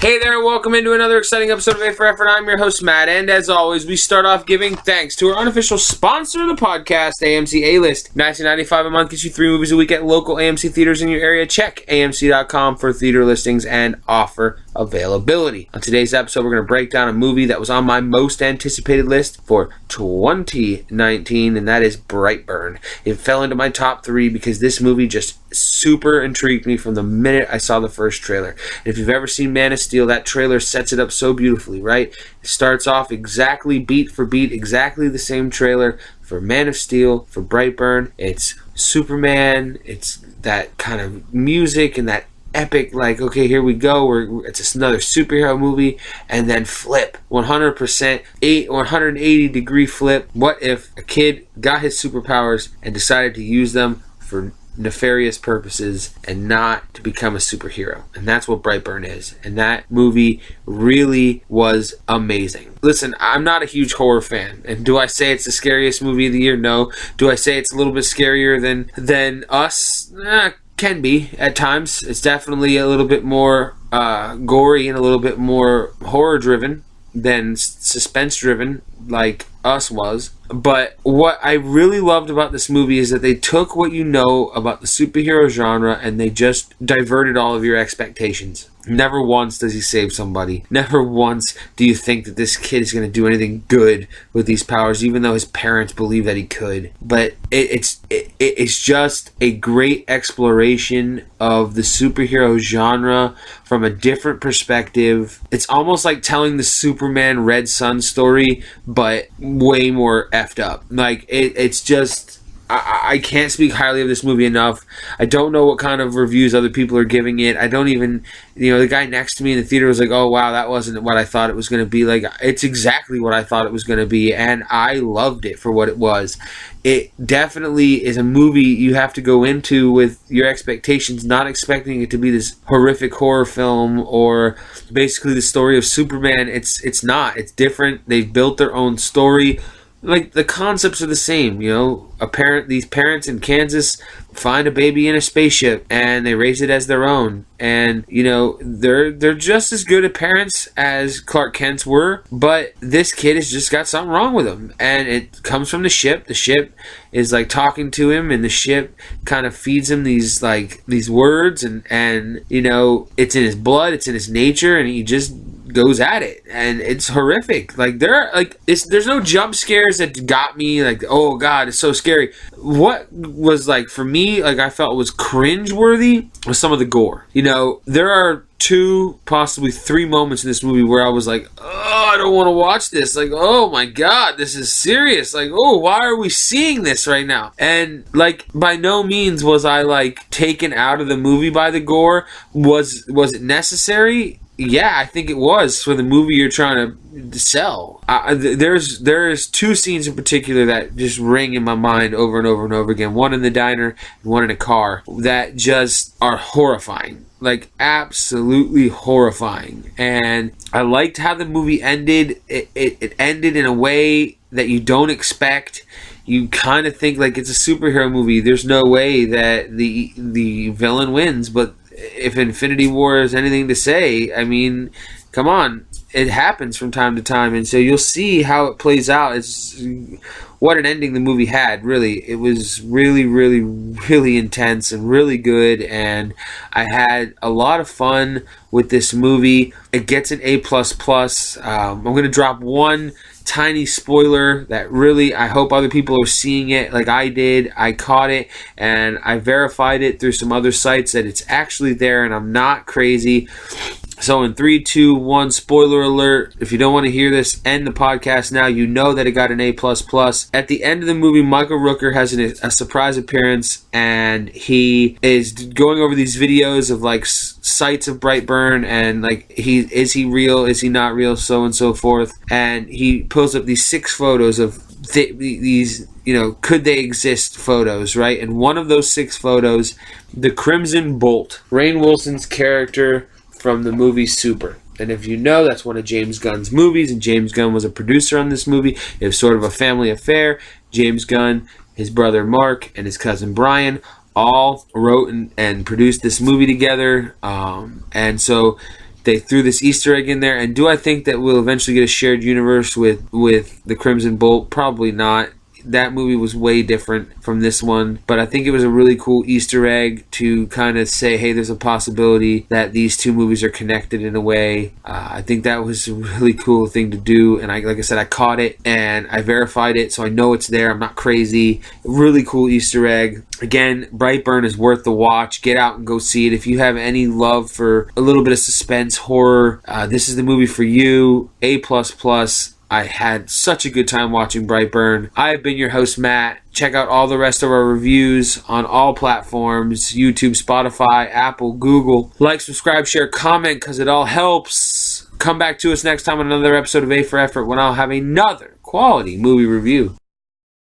Hey there, welcome into another exciting episode of A for Effort. I'm your host, Matt, and as always, we start off giving thanks to our unofficial sponsor of the podcast, AMC A-List. $19.95 a month gets you 3 movies a week at local AMC theaters in your area. Check AMC.com for theater listings and offer availability. On today's episode, we're going to break down a movie that was on my most anticipated list for 2019, and that is Brightburn. It fell into my top 3 because this movie just super intrigued me from the minute I saw the first trailer. And if you've ever seen Man of Steel, that trailer sets it up so beautifully, right? It starts off exactly beat for beat, exactly the same trailer for Man of Steel, for Brightburn. It's Superman, it's that kind of music and that epic, like, okay, here we go, it's another superhero movie, and then flip 100%, 180 degree flip. What if a kid got his superpowers and decided to use them for nefarious purposes and not to become a superhero? And that's what Brightburn is, and that movie really was amazing. Listen, I'm not a huge horror fan, and do I say it's the scariest movie of the year? No. Do I say it's a little bit scarier than Us? Can be at times. It's definitely a little bit more gory and a little bit more horror driven than suspense driven like Us was. But what I really loved about this movie is that they took what you know about the superhero genre and they just diverted all of your expectations. Never once does he save somebody. Never once do you think that this kid is going to do anything good with these powers, even though his parents believe that he could. But it's just a great exploration of the superhero genre from a different perspective. It's almost like telling the Superman Red Sun story, but way more effed up. Like, it's just... I can't speak highly of this movie enough. I don't know what kind of reviews other people are giving it. I don't even, the guy next to me in the theater was like, oh wow, that wasn't what I thought it was going to be. Like, it's exactly what I thought it was going to be, and I loved it for what it was. It definitely is a movie you have to go into with your expectations, not expecting it to be this horrific horror film or basically the story of Superman. It's not. It's different. They've built their own story. Like, the concepts are the same, these parents in Kansas find a baby in a spaceship and they raise it as their own, and they're just as good at parents as Clark Kent's were, but this kid has just got something wrong with him, and it comes from the ship. The ship is like talking to him, and the ship kind of feeds him these words, and it's in his blood, it's in his nature, and he just goes at it, and it's horrific. Like, there's no jump scares that got me like, oh god, it's so scary. What was, like, for me, like, I felt was cringe-worthy was some of the gore. There are 2, possibly 3 moments in this movie where I was like, oh, I don't want to watch this. Like, oh my god, this is serious. Like, oh, why are we seeing this right now? And, like, by no means was I, like, taken out of the movie by the gore. Was it necessary? Yeah, I think it was for the movie you're trying to sell. There's 2 scenes in particular that just ring in my mind over and over and over again. One in the diner and one in a car that just are horrifying. Like, absolutely horrifying. And I liked how the movie ended. It ended in a way that you don't expect. You kind of think, like, it's a superhero movie. There's no way that the villain wins, but if Infinity War is anything to say, I mean, come on, it happens from time to time, and so you'll see how it plays out. It's what an ending the movie had. Really, it was really, really, really intense and really good, and I had a lot of fun with this movie. It gets an A++. I'm going to drop one tiny spoiler that really, I hope other people are seeing it like I did. I caught it and I verified it through some other sites that it's actually there, and I'm not crazy. So in 3, 2, 1, spoiler alert. If you don't want to hear this, end the podcast now. You know that it got an A++. At the end of the movie, Michael Rooker has a surprise appearance, and he is going over these videos of, like, sites of Brightburn, and, like, is he real, is he not real, so and so forth. And he pulls up these 6 photos of these, could they exist photos, right? And one of those 6 photos, the Crimson Bolt, Rainn Wilson's character from the movie Super. And if you know, that's one of James Gunn's movies, and James Gunn was a producer on this movie. It was sort of a family affair. James Gunn, his brother Mark, and his cousin Brian all wrote and produced this movie together. And so they threw this Easter egg in there. And do I think that we'll eventually get a shared universe with the Crimson Bolt? Probably not. That movie was way different from this one, but I think it was a really cool Easter egg to kind of say, hey, there's a possibility that these two movies are connected in a way. I think that was a really cool thing to do, and like I said, I caught it and I verified it, so I know it's there. I'm not crazy. Really cool Easter egg. Again, Brightburn is worth the watch. Get out and go see it. If you have any love for a little bit of suspense, horror, this is the movie for you. A++. I had such a good time watching Brightburn. I've been your host, Matt. Check out all the rest of our reviews on all platforms: YouTube, Spotify, Apple, Google. Like, subscribe, share, comment, because it all helps. Come back to us next time on another episode of A for Effort when I'll have another quality movie review.